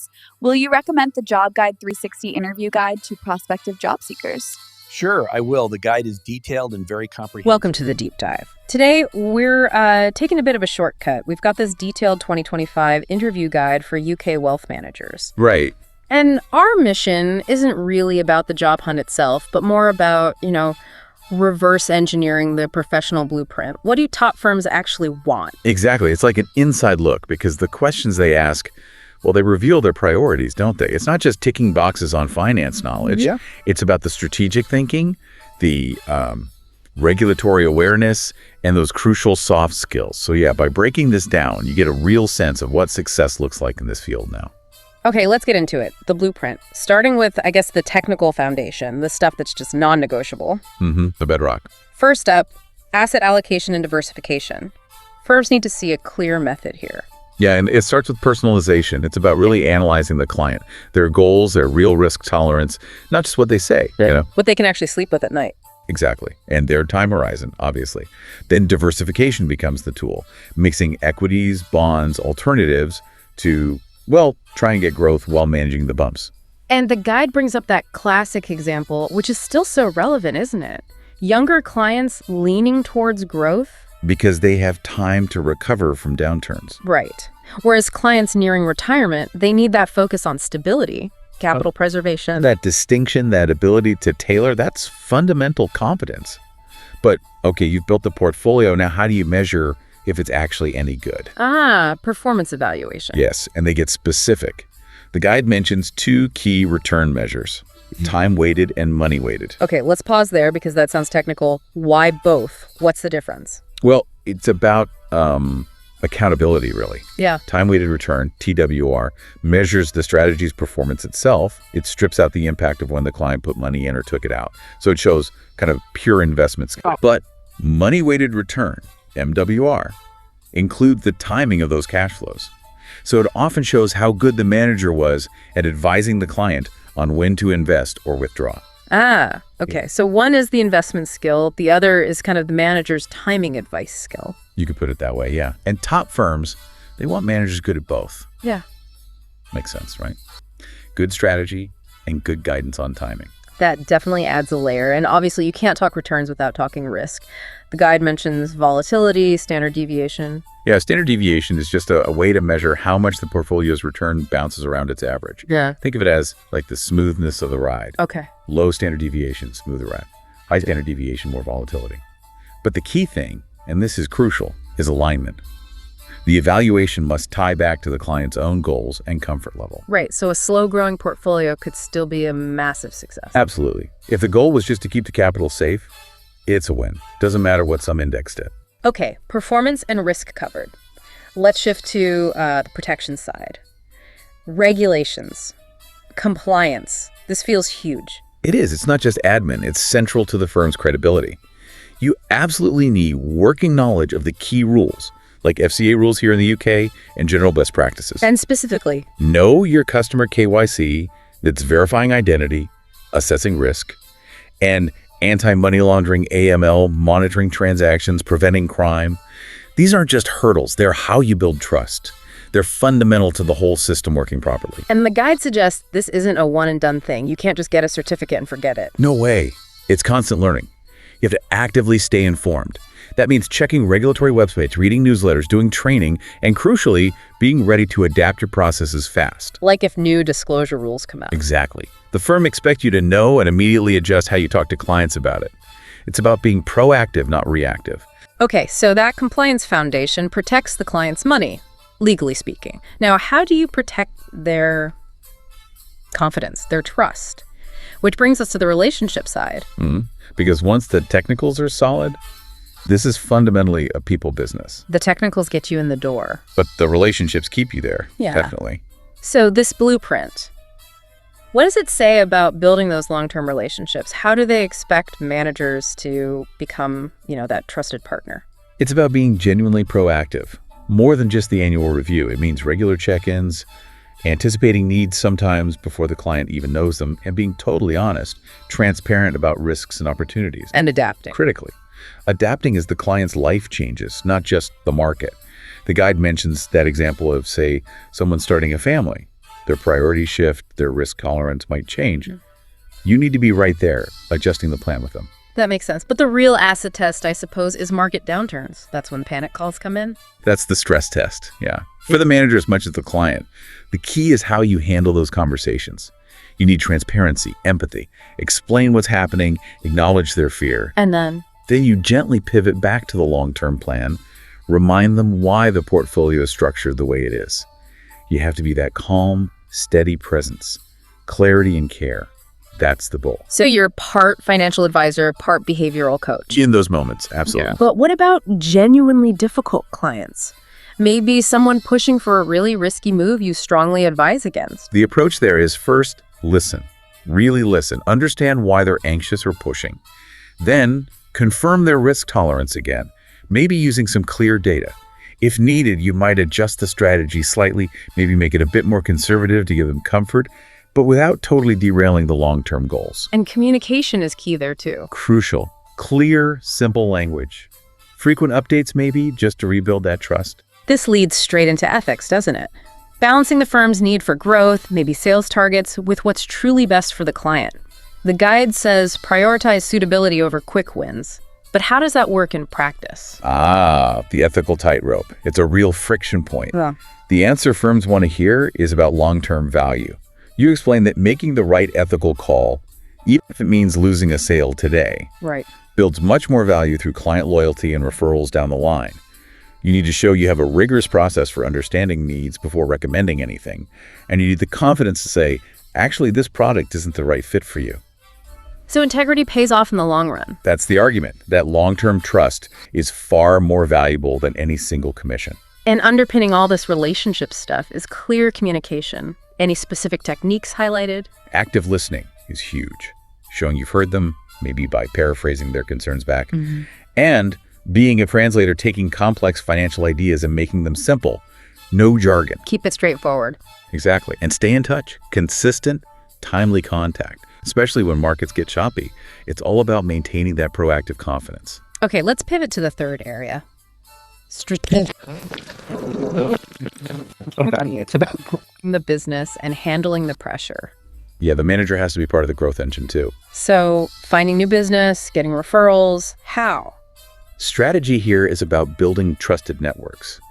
applicants, will you recommend the Job Guide 360 interview guide to prospective job seekers? Sure, I will. The guide is detailed and very comprehensive. Welcome to the Deep Dive. Today, we're taking a bit of a shortcut. We've got this detailed 2025 interview guide for UK wealth managers. Right. And our mission isn't really about the job hunt itself, but more about, reverse engineering the professional blueprint. What do top firms actually want? Exactly. It's like an inside look because the questions they ask, well, they reveal their priorities, don't they? It's not just ticking boxes on finance knowledge. Yeah. It's about the strategic thinking, the regulatory awareness, and those crucial soft skills. So yeah, by breaking this down, you get a real sense of what success looks like in this field now. Okay, let's get into it. The blueprint. Starting with, I guess, the technical foundation, the stuff that's just non-negotiable. The bedrock. First up, asset allocation and diversification. Firms need to see a clear method here. Yeah, and it starts with personalization. It's about really analyzing the client, their goals, their real risk tolerance, not just what they say, What they can actually sleep with at night. Exactly. And their time horizon, obviously. Then diversification becomes the tool, mixing equities, bonds, alternatives to, well, try and get growth while managing the bumps. And the guide brings up that classic example, which is still so relevant, isn't it? Younger clients leaning towards growth. Because they have time to recover from downturns. Right. Whereas clients nearing retirement, they need that focus on stability, capital preservation. That distinction, that ability to tailor, that's fundamental competence. But, okay, you've built the portfolio. Now, how do you measure if it's actually any good? Performance evaluation. Yes, and they get specific. The guide mentions two key return measures, time-weighted and money-weighted. Okay, let's pause there because that sounds technical. Why both? What's the difference? Well, it's about accountability, really. Yeah. Time-weighted return, TWR, measures the strategy's performance itself. It strips out the impact of when the client put money in or took it out. So it shows kind of pure investment skill. But money-weighted return, MWR, include the timing of those cash flows. So it often shows how good the manager was at advising the client on when to invest or withdraw. Okay. So one is the investment skill. The other is kind of the manager's timing advice skill. You could put it that way, yeah. And top firms, they want managers good at both. Yeah. Makes sense, right? Good strategy and good guidance on timing. That definitely adds a layer. And obviously, you can't talk returns without talking risk. The guide mentions volatility, standard deviation. Yeah, standard deviation is just a way to measure how much the portfolio's return bounces around its average. Yeah. Think of it as like the smoothness of the ride. Okay. Low standard deviation, smoother ride. High standard deviation, more volatility. But the key thing, and this is crucial, is alignment. The evaluation must tie back to the client's own goals and comfort level. Right. So a slow-growing portfolio could still be a massive success. Absolutely. If the goal was just to keep the capital safe, it's a win. Doesn't matter what some index did. Okay, performance and risk covered. Let's shift to the protection side. Regulations, compliance. This feels huge. It is. It's not just admin. It's central to the firm's credibility. You absolutely need working knowledge of the key rules, like FCA rules here in the UK and general best practices. And specifically, know your customer KYC, that's verifying identity, assessing risk, and anti-money laundering, AML, monitoring transactions, preventing crime. These aren't just hurdles. They're how you build trust. They're fundamental to the whole system working properly. And the guide suggests this isn't a one-and-done thing. You can't just get a certificate and forget it. No way. It's constant learning. You have to actively stay informed. That means checking regulatory websites, reading newsletters, doing training, and crucially, being ready to adapt your processes fast. Like if new disclosure rules come out. Exactly. The firm expects you to know and immediately adjust how you talk to clients about it. It's about being proactive, not reactive. Okay, so that compliance foundation protects the client's money, legally speaking. Now, how do you protect their confidence, their trust? Which brings us to the relationship side. Because once the technicals are solid, this is fundamentally a people business. The technicals get you in the door. But the relationships keep you there, definitely. So this blueprint, what does it say about building those long-term relationships? How do they expect managers to become, that trusted partner? It's about being genuinely proactive. More than just the annual review. It means regular check-ins, anticipating needs sometimes before the client even knows them, and being totally honest, transparent about risks and opportunities. And adapting. Critically. Adapting as the client's life changes, not just the market. The guide mentions that example of, say, someone starting a family. Their priorities shift, their risk tolerance might change. You need to be right there, adjusting the plan with them. That makes sense. But the real acid test, I suppose, is market downturns. That's when panic calls come in. That's the stress test, yeah. For the manager as much as the client, the key is how you handle those conversations. You need transparency, empathy, explain what's happening, acknowledge their fear. And then you gently pivot back to the long-term plan, remind them why the portfolio is structured the way it is. You have to be that calm, steady presence, clarity and care. That's the goal. So you're part financial advisor, part behavioral coach. In those moments, absolutely. Yeah. But what about genuinely difficult clients? Maybe someone pushing for a really risky move you strongly advise against. The approach there is first, listen. Really listen. Understand why they're anxious or pushing. Then, confirm their risk tolerance again, maybe using some clear data. If needed, you might adjust the strategy slightly, maybe make it a bit more conservative to give them comfort, but without totally derailing the long-term goals. And communication is key there too. Crucial. Clear, simple language. Frequent updates maybe, just to rebuild that trust. This leads straight into ethics, doesn't it? Balancing the firm's need for growth, maybe sales targets, with what's truly best for the client. The guide says prioritize suitability over quick wins. But how does that work in practice? The ethical tightrope. It's a real friction point. Yeah. The answer firms want to hear is about long-term value. You explain that making the right ethical call, even if it means losing a sale today, Right. builds much more value through client loyalty and referrals down the line. You need to show you have a rigorous process for understanding needs before recommending anything. And you need the confidence to say, actually, this product isn't the right fit for you. So integrity pays off in the long run. That's the argument. That long-term trust is far more valuable than any single commission. And underpinning all this relationship stuff is clear communication. Any specific techniques highlighted? Active listening is huge. Showing you've heard them, maybe by paraphrasing their concerns back. And being a translator, taking complex financial ideas and making them simple. No jargon. Keep it straightforward. Exactly. And stay in touch. Consistent, timely contact, especially when markets get choppy. It's all about maintaining that proactive confidence. Okay, let's pivot to the third area. Strategic. It's about the business and handling the pressure. Yeah, the manager has to be part of the growth engine too. So finding new business, getting referrals, how? Strategy here is about building trusted networks.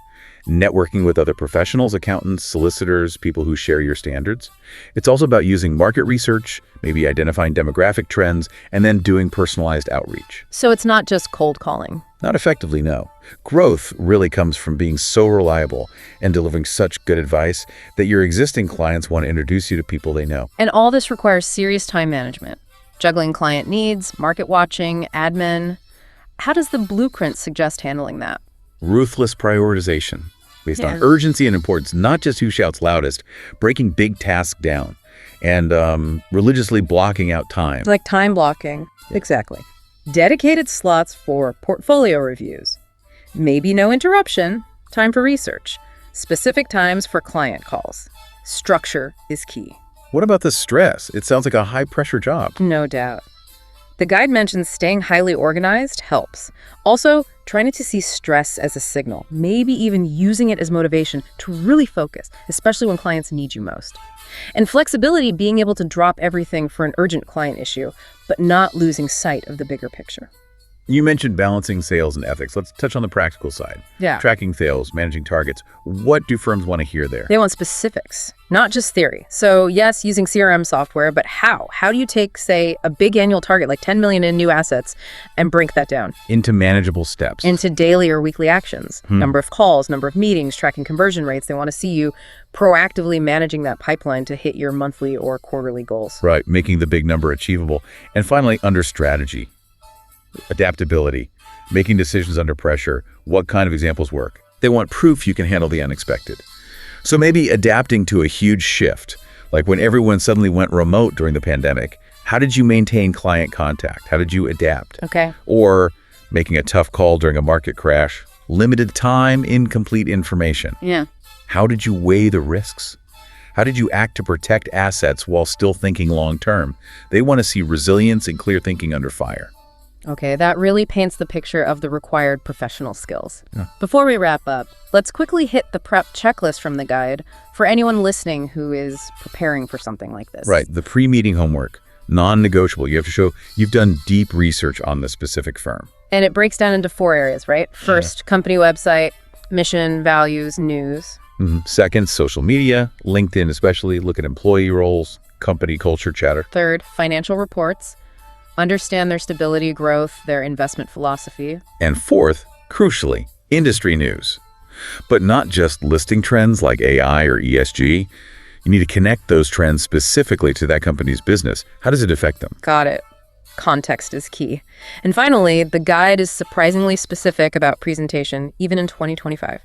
Networking with other professionals, accountants, solicitors, people who share your standards. It's also about using market research, maybe identifying demographic trends, and then doing personalized outreach. So it's not just cold calling. Not effectively, no. Growth really comes from being so reliable and delivering such good advice that your existing clients want to introduce you to people they know. And all this requires serious time management, juggling client needs, market watching, admin. How does the blueprint suggest handling that? Ruthless prioritization based on urgency and importance, not just who shouts loudest, breaking big tasks down, and religiously blocking out time. Like time blocking. Exactly. Dedicated slots for portfolio reviews. Maybe no interruption, time for research. Specific times for client calls. Structure is key. What about the stress? It sounds like a high-pressure job. No doubt. The guide mentions staying highly organized helps. Also, trying not to see stress as a signal, maybe even using it as motivation to really focus, especially when clients need you most. And flexibility, being able to drop everything for an urgent client issue, but not losing sight of the bigger picture. You mentioned balancing sales and ethics. Let's touch on the practical side. Yeah. Tracking sales, managing targets. What do firms want to hear there? They want specifics, not just theory. So yes, using CRM software, but how? How do you take, say, a big annual target like 10 million in new assets and break that down? Into manageable steps. Into daily or weekly actions. Number of calls, number of meetings, tracking conversion rates. They want to see you proactively managing that pipeline to hit your monthly or quarterly goals. Right, making the big number achievable. And finally, under strategy. Adaptability, making decisions under pressure, what kind of examples work. They want proof you can handle the unexpected. So maybe adapting to a huge shift, like when everyone suddenly went remote during the pandemic, how did you maintain client contact? How did you adapt? Okay. Or making a tough call during a market crash, limited time, incomplete information. Yeah. How did you weigh the risks? How did you act to protect assets while still thinking long-term? They want to see resilience and clear thinking under fire. Okay, that really paints the picture of the required professional skills. Yeah. Before we wrap up, let's quickly hit the prep checklist from the guide for anyone listening who is preparing for something like this. Right, the pre-meeting homework, non-negotiable. You have to show you've done deep research on the specific firm. And it breaks down into 4 areas, right? First, company website, mission, values, news. Second, social media, LinkedIn especially, look at employee roles, company culture chatter. Third, financial reports. Understand their stability, growth, their investment philosophy. And fourth, crucially, industry news. But not just listing trends like AI or ESG. You need to connect those trends specifically to that company's business. How does it affect them? Got it. Context is key. And finally, the guide is surprisingly specific about presentation, even in 2025.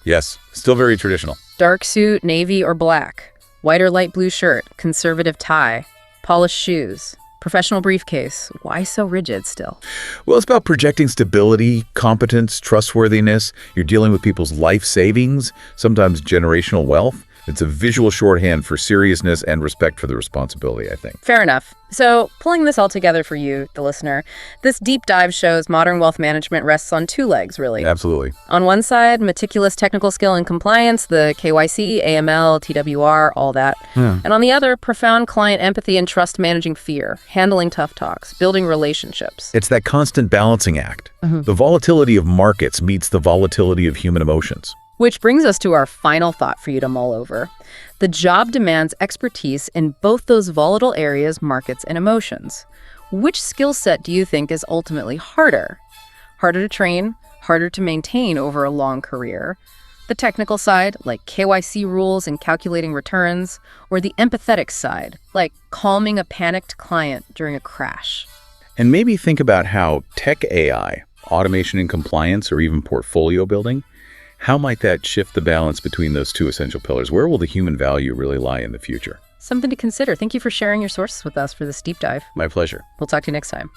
Yes, still very traditional. Dark suit, navy or black. White or light blue shirt, conservative tie, polished shoes. Professional briefcase. Why so rigid still? Well, it's about projecting stability, competence, trustworthiness. You're dealing with people's life savings, sometimes generational wealth. It's a visual shorthand for seriousness and respect for the responsibility, I think. Fair enough. So, pulling this all together for you, the listener, this deep dive shows modern wealth management rests on 2 legs, really. Absolutely. On one side, meticulous technical skill and compliance, the KYC, AML, TWR, all that. And on the other, profound client empathy and trust managing fear, handling tough talks, building relationships. It's that constant balancing act. The volatility of markets meets the volatility of human emotions. Which brings us to our final thought for you to mull over. The job demands expertise in both those volatile areas, markets and emotions. Which skill set do you think is ultimately harder? Harder to train, harder to maintain over a long career? The technical side, like KYC rules and calculating returns, or the empathetic side, like calming a panicked client during a crash? And maybe think about how tech AI, automation and compliance, or even portfolio building, how might that shift the balance between those 2 essential pillars? Where will the human value really lie in the future? Something to consider. Thank you for sharing your sources with us for this deep dive. My pleasure. We'll talk to you next time.